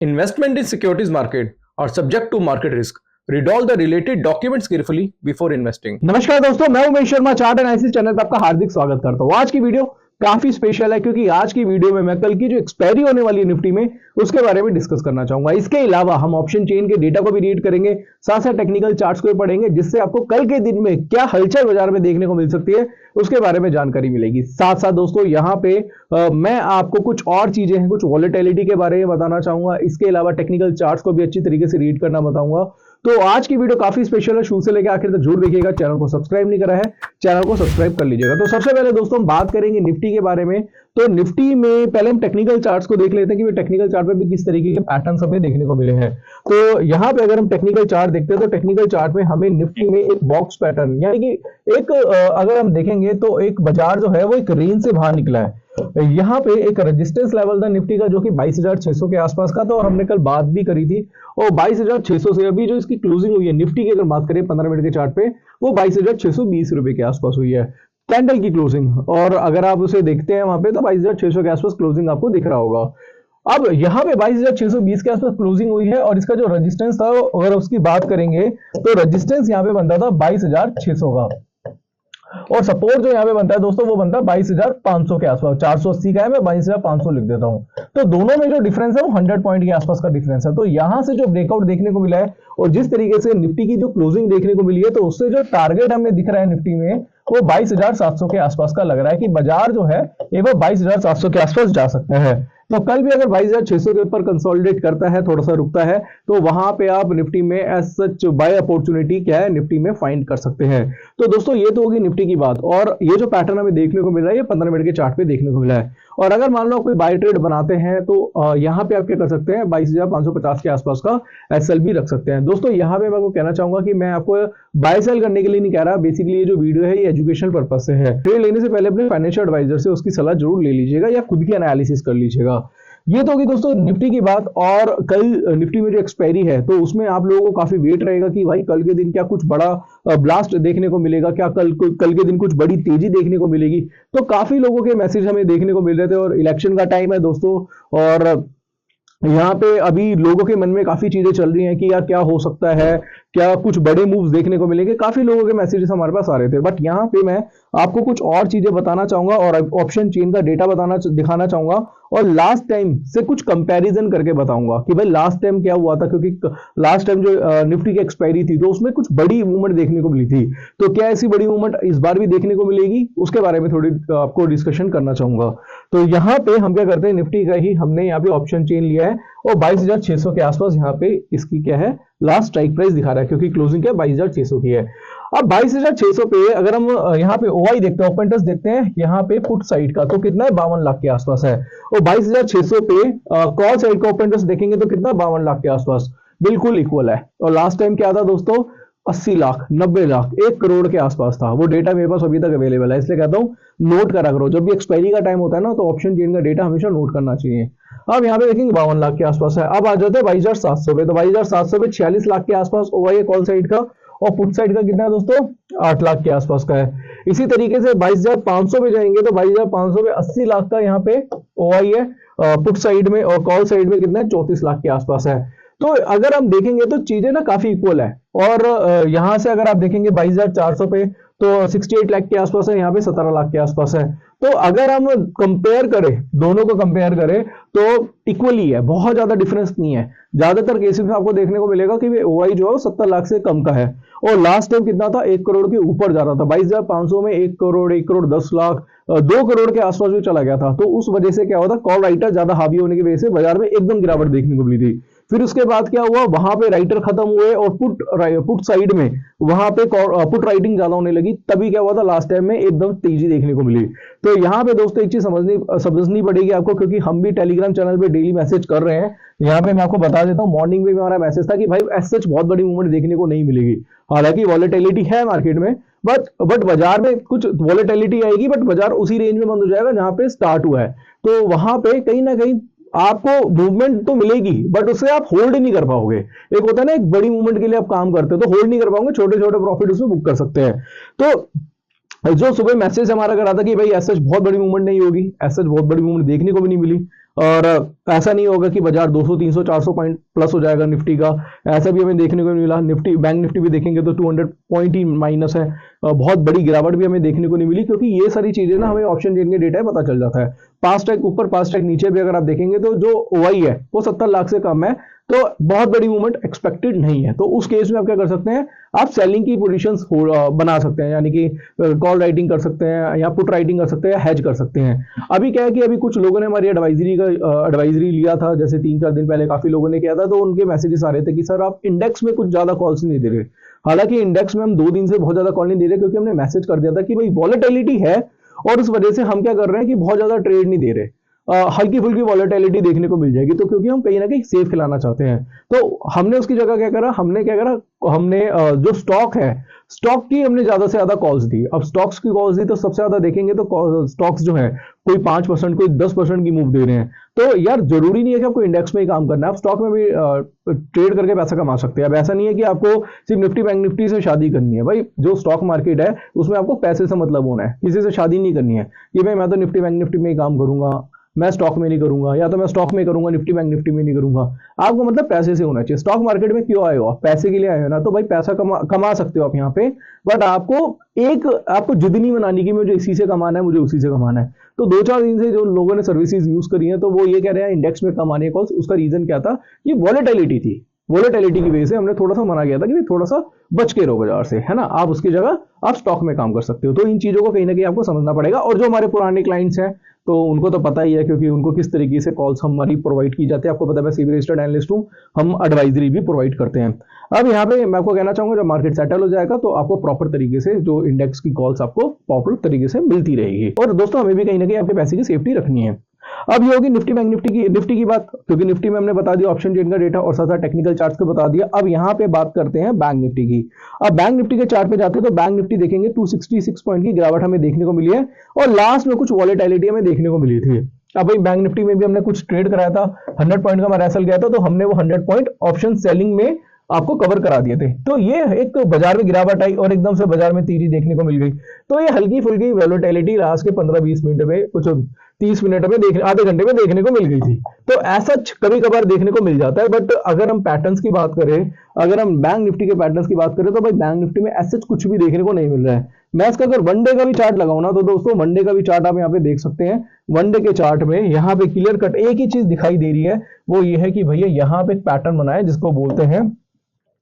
Investment in securities market are subject to market risk. Read all the related documents carefully before investing. नमस्कार दोस्तों, मैं Umesh Sharma, chart analysis channel पर आपका हार्दिक स्वागत करता हूं। आज की वीडियो काफी स्पेशल है क्योंकि आज की वीडियो में मैं कल की जो एक्सपायरी होने वाली है निफ्टी में उसके बारे में डिस्कस करना चाहूंगा। इसके अलावा हम ऑप्शन चेन के डेटा को भी रीड करेंगे, साथ साथ टेक्निकल चार्ट्स को भी पढ़ेंगे, जिससे आपको कल के दिन में क्या हलचल बाजार में देखने को मिल सकती है उसके बारे में जानकारी मिलेगी। साथ साथ दोस्तों यहाँ पे मैं आपको कुछ और चीजें हैं, कुछ वॉलेटिलिटी के बारे में बताना चाहूंगा। इसके अलावा टेक्निकल चार्ट्स को भी अच्छी तरीके से रीड करना बताऊंगा। तो आज की वीडियो काफी स्पेशल है, शुरू से लेकर आखिर तक जरूर देखिएगा। चैनल को सब्सक्राइब नहीं करा है, चैनल को सब्सक्राइब कर लीजिएगा। तो सबसे पहले दोस्तों हम बात करेंगे निफ्टी के बारे में। तो निफ्टी में पहले हम टेक्निकल चार्ट्स को देख लेते हैं कि टेक्निकल चार्ट पे भी किस तरीके के पैटर्न्स हमें देखने को मिले हैं। तो यहाँ पे अगर हम टेक्निकल चार्ट देखते हैं तो टेक्निकल चार्ट में हमें निफ्टी में एक बॉक्स पैटर्न यानी कि एक अगर हम देखेंगे तो एक बाजार जो है वो एक रेंज से बाहर निकला है। यहाँ पे एक रेजिस्टेंस लेवल था निफ्टी का जो कि 22,600 के आसपास का था और हमने कल बात भी करी थी। और 22,600 से अभी जो इसकी क्लोजिंग हुई है निफ्टी की अगर बात करें 15 मिनट के चार्ट पे, वो 22,620 रुपए के आसपास हुई है कैंडल की क्लोजिंग। और अगर आप उसे देखते हैं वहां पे तो 22,600 के आसपास क्लोजिंग आपको दिख रहा होगा। अब यहाँ पे 22,620 के आसपास क्लोजिंग हुई है और इसका जो रेजिस्टेंस था अगर उसकी बात करेंगे तो रेजिस्टेंस यहाँ पे बनता था 22,600 का और सपोर्ट जो यहाँ पे बनता है दोस्तों वो बनता है 22,500 के आसपास। 480 का है, मैं 22,500 लिख देता हूं। तो दोनों में जो डिफरेंस है वो 100 पॉइंट के आसपास का डिफरेंस है। तो यहां से जो ब्रेकआउट देखने को मिला है और जिस तरीके से निफ्टी की जो क्लोजिंग देखने को मिली है तो उससे जो टारगेट हमें दिख रहा है निफ्टी में वो 22,700 के आसपास का लग रहा है कि बाजार जो है एक बार 22,700 के आसपास जा सकता है। तो कल भी अगर 22,600 के ऊपर कंसोलिडेट करता है, थोड़ा सा रुकता है, तो वहां पे आप निफ्टी में एज सच बाय अपॉर्चुनिटी क्या है निफ्टी में फाइंड कर सकते हैं। तो दोस्तों ये तो होगी निफ्टी की बात। और ये जो पैटर्न हमें देखने को मिल रहा है ये 15 मिनट के चार्ट पे देखने को मिला है। और अगर मान लो कोई बाय ट्रेड बनाते हैं तो यहाँ पे आप क्या कर सकते हैं, 22,550 के आसपास का एसएल भी रख सकते हैं। दोस्तों यहाँ पे मैं आपको कहना चाहूंगा कि मैं आपको बाय सेल करने के लिए नहीं कह रहा, बेसिकली ये जो वीडियो है ये एजुकेशनल पर्पज से है। ट्रेड लेने से पहले अपने फाइनेंशियल एडवाइजर से उसकी सलाह जरूर ले लीजिएगा या खुद की एनालिसिस कर लीजिएगा। ये तो होगी दोस्तों निफ्टी की बात। और कल निफ्टी में जो एक्सपायरी है तो उसमें आप लोगों को काफी वेट रहेगा कि भाई कल के दिन क्या कुछ बड़ा ब्लास्ट देखने को मिलेगा, क्या कल के दिन कुछ बड़ी तेजी देखने को मिलेगी। तो काफी लोगों के मैसेज हमें देखने को मिल रहे थे और इलेक्शन का टाइम है दोस्तों और यहाँ पे अभी लोगों के मन में काफी चीजें चल रही हैं कि यार क्या हो सकता है, क्या कुछ बड़े मूव्स देखने को मिलेंगे। काफी लोगों के मैसेजेस हमारे पास आ रहे थे, बट यहाँ पे मैं आपको कुछ और चीजें बताना चाहूंगा और ऑप्शन चेन का डेटा दिखाना चाहूंगा और लास्ट टाइम से कुछ कंपैरिजन करके बताऊंगा कि भाई लास्ट टाइम क्या हुआ था, क्योंकि लास्ट टाइम जो निफ्टी की एक्सपायरी थी तो उसमें कुछ बड़ी मूवमेंट देखने को मिली थी। तो क्या ऐसी बड़ी मूवमेंट इस बार भी देखने को मिलेगी उसके बारे में थोड़ी आपको डिस्कशन करना चाहूंगा। तो यहाँ पे हम क्या करते हैं, निफ्टी का ही हमने यहाँ पे ऑप्शन चेन लिया है और 22,600 के आसपास यहाँ पे इसकी क्या है लास्ट स्ट्राइक प्राइस दिखा रहा है, क्योंकि क्लोजिंग क्या 22,600 की है। अब 22,600 पे अगर हम यहाँ पे ओआई देखते हैं, ओपन इंटरेस्ट देखते हैं यहाँ पे पुट साइड का, तो कितना है 52 लाख के आसपास है। और 22,600 पे कॉल साइड का ओपन इंटरेस्ट देखेंगे तो कितना 52 लाख के आसपास, बिल्कुल इक्वल है। और लास्ट टाइम क्या था दोस्तों, 80 लाख, 90 लाख, 1 करोड़ के आसपास था। वो डेटा मेरे पास अभी तक अवेलेबल है, इसलिए कहता हूँ नोट करा करो। जब भी एक्सपायरी का टाइम होता है ना तो ऑप्शन चेन का डेटा हमेशा नोट करना चाहिए। अब यहाँ पे देखेंगे 52 लाख के आसपास है। अब आ जाते हैं 22,700 पे, तो 22,700 पे 46 लाख के आसपास ओआई है कॉल साइड का और पुट साइड का कितना है दोस्तों 8 लाख के आसपास का है। इसी तरीके से 22,500 पे जाएंगे तो 22,500 पे 80 लाख का यहाँ पे ओआई है पुट साइड में और कॉल साइड में कितना है 34 लाख के आसपास है। तो अगर हम देखेंगे तो चीजें ना काफी इक्वल है। और यहां से अगर आप देखेंगे 22,400 पे तो 68 लाख के आसपास है, यहाँ पे 17 लाख के आसपास है। तो अगर हम कंपेयर करें, दोनों को कंपेयर करें तो इक्वली है, बहुत ज्यादा डिफरेंस नहीं है। ज्यादातर केसेस में आपको देखने को मिलेगा कि ओआई जो है 70 लाख से कम का है और लास्ट टाइम कितना था 1 करोड़ के ऊपर जा रहा था। 22,500 में 1 करोड़, 1 करोड़ 10 लाख, 2 करोड़ के आसपास भी चला गया था। तो उस वजह से क्या होता, कॉल राइटर ज्यादा हावी होने की वजह से बाजार में एकदम गिरावट देखने को मिली थी। फिर उसके बाद क्या हुआ, वहां पे राइटर खत्म हुए और पुट साइड में वहां पे पुट राइटिंग ज्यादा होने लगी, तभी क्या हुआ था लास्ट टाइम में एकदम तेजी देखने को मिली। तो यहाँ पे दोस्तों एक चीज समझनी पड़ेगी आपको, क्योंकि हम भी टेलीग्राम चैनल पे डेली मैसेज कर रहे हैं। यहाँ पे मैं आपको बता देता हूँ, मॉर्निंग में भी हमारा मैसेज था कि भाई एज सच बहुत बड़ी मूवमेंट देखने को नहीं मिलेगी। हालांकि वॉलेटिलिटी है मार्केट में, बट बाजार में कुछ वॉलेटिलिटी आएगी, बट बाजार उसी रेंज में बंद हो जाएगा जहां पे स्टार्ट हुआ है। तो वहां पे कहीं ना कहीं आपको मूवमेंट तो मिलेगी बट उसे आप होल्ड नहीं कर पाओगे। एक होता है ना, एक बड़ी मूवमेंट के लिए आप काम करते हो तो होल्ड नहीं कर पाओगे, छोटे छोटे प्रॉफिट उसमें बुक कर सकते हैं। तो जो सुबह मैसेज हमारा करा था कि भाई ऐसा बहुत बड़ी मूवमेंट नहीं होगी, ऐसा बहुत बड़ी मूवमेंट देखने को भी नहीं मिली। और ऐसा नहीं होगा कि बाजार 200 300 400 पॉइंट प्लस हो जाएगा निफ्टी का, ऐसा भी हमें देखने को मिला। निफ्टी बैंक निफ्टी भी देखेंगे तो 200 पॉइंट ही माइनस है, बहुत बड़ी गिरावट भी हमें देखने को नहीं मिली, क्योंकि ये सारी चीजें ना हमें ऑप्शन चेन के डेटा है पता चल जाता है। पास ट्रैक ऊपर पास ट्रैक नीचे भी अगर आप देखेंगे तो जो ओआई है वो 70 लाख से कम है, तो बहुत बड़ी मूवमेंट एक्सपेक्टेड नहीं है। तो उस केस में आप क्या कर सकते हैं, आप सेलिंग की पोजीशंस बना सकते हैं, यानी कि कॉल राइटिंग कर सकते हैं या पुट राइटिंग कर सकते हैं या हेज कर सकते हैं। अभी क्या है कि अभी कुछ लोगों ने हमारी एडवाइजरी लिया था, जैसे 3-4 दिन पहले काफी लोगों ने किया था, तो उनके मैसेजेस आ रहे थे कि सर आप इंडेक्स में कुछ ज्यादा कॉल्स नहीं दे रहे। हालांकि इंडेक्स में हम 2 दिन से बहुत ज्यादा कॉल नहीं दे रहे, क्योंकि हमने मैसेज कर दिया था कि भाई वॉलेटिलिटी है और उस वजह से हम क्या कर रहे हैं कि बहुत ज्यादा ट्रेड नहीं दे रहे, हल्की फुल्की वॉलेटिलिटी देखने को मिल जाएगी, तो क्योंकि हम कहीं ना कहीं सेफ खिलाना चाहते हैं। तो हमने उसकी जगह क्या करा, हमने जो स्टॉक है, स्टॉक की हमने ज्यादा से ज्यादा कॉल्स दी। अब स्टॉक्स की कॉल्स दी तो सबसे ज्यादा देखेंगे तो स्टॉक्स जो है कोई 5% कोई 10% की मूव दे रहे हैं। तो यार जरूरी नहीं है कि आपको इंडेक्स में ही काम करना है, आप स्टॉक में भी ट्रेड करके पैसा कमा सकते हैं। अब ऐसा नहीं है कि आपको सिर्फ निफ्टी बैंक निफ्टी से शादी करनी है। भाई जो स्टॉक मार्केट है उसमें आपको पैसे से मतलब होना है, किसी से शादी नहीं करनी है कि भाई मैं तो निफ्टी बैंक निफ्टी में ही काम करूंगा, मैं स्टॉक में नहीं करूंगा, या तो मैं स्टॉक में करूंगा निफ्टी बैंक निफ्टी में नहीं करूंगा। आपको मतलब पैसे से होना चाहिए। स्टॉक मार्केट में क्यों आए हो आप, पैसे के लिए आए हो ना, तो भाई पैसा कमा सकते हो आप यहाँ पे, बट आपको जिद नहीं बनानी कि मुझे इसी से कमाना है, मुझे उसी से कमाना है। तो 2-4 दिन से जो लोगों ने सर्विसेज यूज करी है तो वो ये कह रहे हैं इंडेक्स में कमाने कॉल्स, उसका रीजन क्या था, ये वॉलेटिलिटी थी। वॉलेटिलिटी की वजह से हमने थोड़ा सा मना किया था कि थोड़ा सा बच के रहो बाजार से, है ना। आप उसकी जगह आप स्टॉक में काम कर सकते हो। तो इन चीजों को कहीं ना कहीं आपको समझना पड़ेगा। और जो हमारे पुराने क्लाइंट्स हैं तो उनको तो पता ही है, क्योंकि उनको किस तरीके से कॉल्स हमारी प्रोवाइड की जाती है। आपको पता है मैं सीबी रजिस्टर्ड एनालिस्ट हूँ, हम एडवाइजरी भी प्रोवाइड करते हैं। अब यहाँ पे मैं आपको कहना चाहूंगा जब मार्केट सेटल हो जाएगा तो आपको प्रॉपर तरीके से जो इंडेक्स की कॉल्स आपको प्रॉपर तरीके से मिलती रहेगी। और दोस्तों हमें भी कहीं ना कहीं आपके पैसे की सेफ्टी रखनी है। अब ये होगी निफ्टी बैंक निफ्टी की बात, क्योंकि निफ्टी में हमने बता दिया ऑप्शन चेन का डेटा और साथ साथ टेक्निकल चार्ट्स को बता दिया। अब यहाँ पे बात करते हैं बैंक निफ्टी की। अब बैंक निफ्टी के चार्ट पे जाते हैं तो बैंक निफ्टी देखेंगे 266 पॉइंट की गिरावट हमें देखने को मिली है और लास्ट में कुछ वॉलेटिलिटी हमें देखने को मिली थी। अब भाई बैंक निफ्टी में भी हमने कुछ ट्रेड कराया था, 100 पॉइंट का हमारा एसएल गया था, तो हमने वो 100 पॉइंट ऑप्शन सेलिंग में आपको कवर करा दिए थे। तो ये एक बाजार में गिरावट आई और एकदम से बाजार में तेजी देखने को मिल गई। तो ये हल्की फुल्की वॉलेटिलिटी लास्ट के 15-20 मिनट में, कुछ 30 मिनट में आधे घंटे में देखने को मिल गई थी। तो ऐसा कभी कभार देखने को मिल जाता है। बट अगर हम पैटर्न्स की बात करें, अगर हम बैंक निफ्टी के पैटर्न्स की बात करें तो भाई बैंक निफ्टी में ऐसा कुछ भी देखने को नहीं मिल रहा है। मैं इसका अगर वनडे का भी चार्ट लगाऊं ना तो दोस्तों वनडे का भी चार्ट आप यहाँ पे देख सकते हैं। वनडे के चार्ट में यहाँ पे क्लियर कट एक ही चीज दिखाई दे रही है, वो ये है कि भैया यहाँ पे एक पैटर्न बना है जिसको बोलते हैं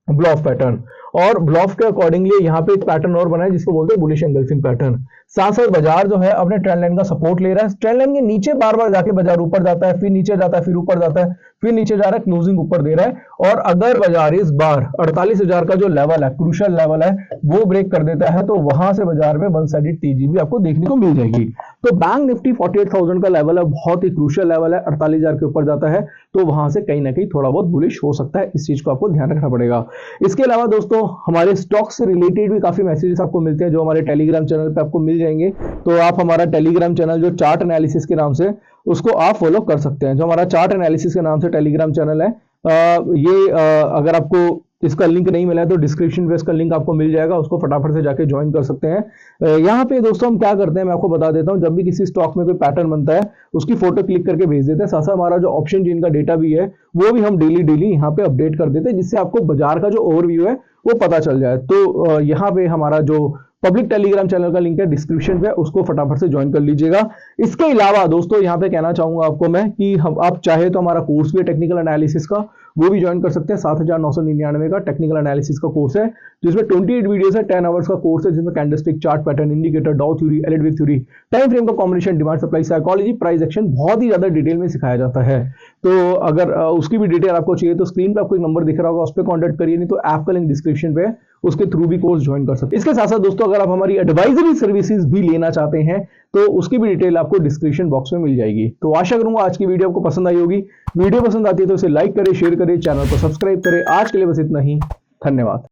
ब्लॉफ पैटर्न, और ब्लॉफ के अकॉर्डिंगली यहाँ पे एक पैटर्न और बना है जिसको बोलते हैं बुलिश एंगल्फिंग पैटर्न। साथ साथ बाजार जो है अपने ट्रेंड लाइन का सपोर्ट ले रहा है। ट्रेंड लाइन के नीचे बार बार जाके बाजार ऊपर जाता है, फिर नीचे जाता है, फिर ऊपर जाता है, फिर नीचे जा रहा है, क्लोजिंग ऊपर दे रहा है। और अगर बाजार इस बार 48,000 का जो लेवल है, क्रूशियल लेवल है, वो ब्रेक कर देता है तो वहां से बाजार में वन साइडेड तेजी भी आपको देखने को मिल जाएगी। तो बैंक निफ्टी 48,000 का लेवल है, बहुत ही क्रूशियल लेवल है। 48,000 के ऊपर जाता है तो वहां से कहीं ना कहीं थोड़ा बहुत बुलिश हो सकता है। इस चीज को आपको ध्यान रखना पड़ेगा। इसके अलावा दोस्तों हमारे स्टॉक से रिलेटेड भी काफी मैसेजेस आपको मिलते हैं जो हमारे टेलीग्राम चैनल पे आपको मिल जाएंगे। तो आप हमारा टेलीग्राम चैनल जो चार्ट एनालिसिस के नाम से, उसको आप फॉलो कर सकते हैं। जो हमारा चार्ट एनालिसिस के नाम से टेलीग्राम चैनल है, अगर आपको इसका लिंक नहीं मिला है तो डिस्क्रिप्शन में इसका लिंक आपको मिल जाएगा, उसको फटाफट से जाके ज्वाइन कर सकते हैं। यहाँ पे दोस्तों हम क्या करते हैं मैं आपको बता देता हूँ। जब भी किसी स्टॉक में कोई पैटर्न बनता है उसकी फोटो क्लिक करके भेज देते हैं। साथ साथ हमारा जो ऑप्शन चेन का डेटा भी है वो भी हम डेली यहाँ पे अपडेट कर देते हैं, जिससे आपको बाजार का जो ओवरव्यू है वो पता चल जाए। तो यहाँ पे हमारा जो पब्लिक टेलीग्राम चैनल का लिंक है डिस्क्रिप्शन पे, उसको फटाफट से ज्वाइन कर लीजिएगा। इसके अलावा दोस्तों यहाँ पे कहना चाहूंगा आपको मैं कि आप चाहे तो हमारा कोर्स भी है टेक्निकल एनालिसिस का, वो भी ज्वाइन कर सकते हैं। 7,999 का टेक्निकल एनालिसिस का कोर्स है जिसमें 28 वीडियोस है, 10 आवर्स का कोर्स है, जिसमें candlestick, chart pattern, indicator, Dow theory, Elliott theory, time frame का combination, demand supply, psychology, price action बहुत ही ज्यादा डिटेल में सिखाया जाता है। तो अगर उसकी भी डिटेल आपको चाहिए तो स्क्रीन पे आपको एक नंबर दिख रहा होगा, उस पर कॉन्टैक्ट करिए, नहीं तो ऐप का लिंक डिस्क्रिप्शन पे है, उसके थ्रू भी कोर्स ज्वाइन कर सकते हैं। इसके साथ साथ दोस्तों अगर आप हमारी एडवाइजरी सर्विसेज भी लेना चाहते हैं तो उसकी भी डिटेल आपको डिस्क्रिप्शन बॉक्स में मिल जाएगी। तो आशा करूंगा आज की वीडियो आपको पसंद आई होगी। वीडियो पसंद आती है तो इसे लाइक करें, शेयर करें, चैनल को सब्सक्राइब करें। आज के लिए बस इतना ही, धन्यवाद।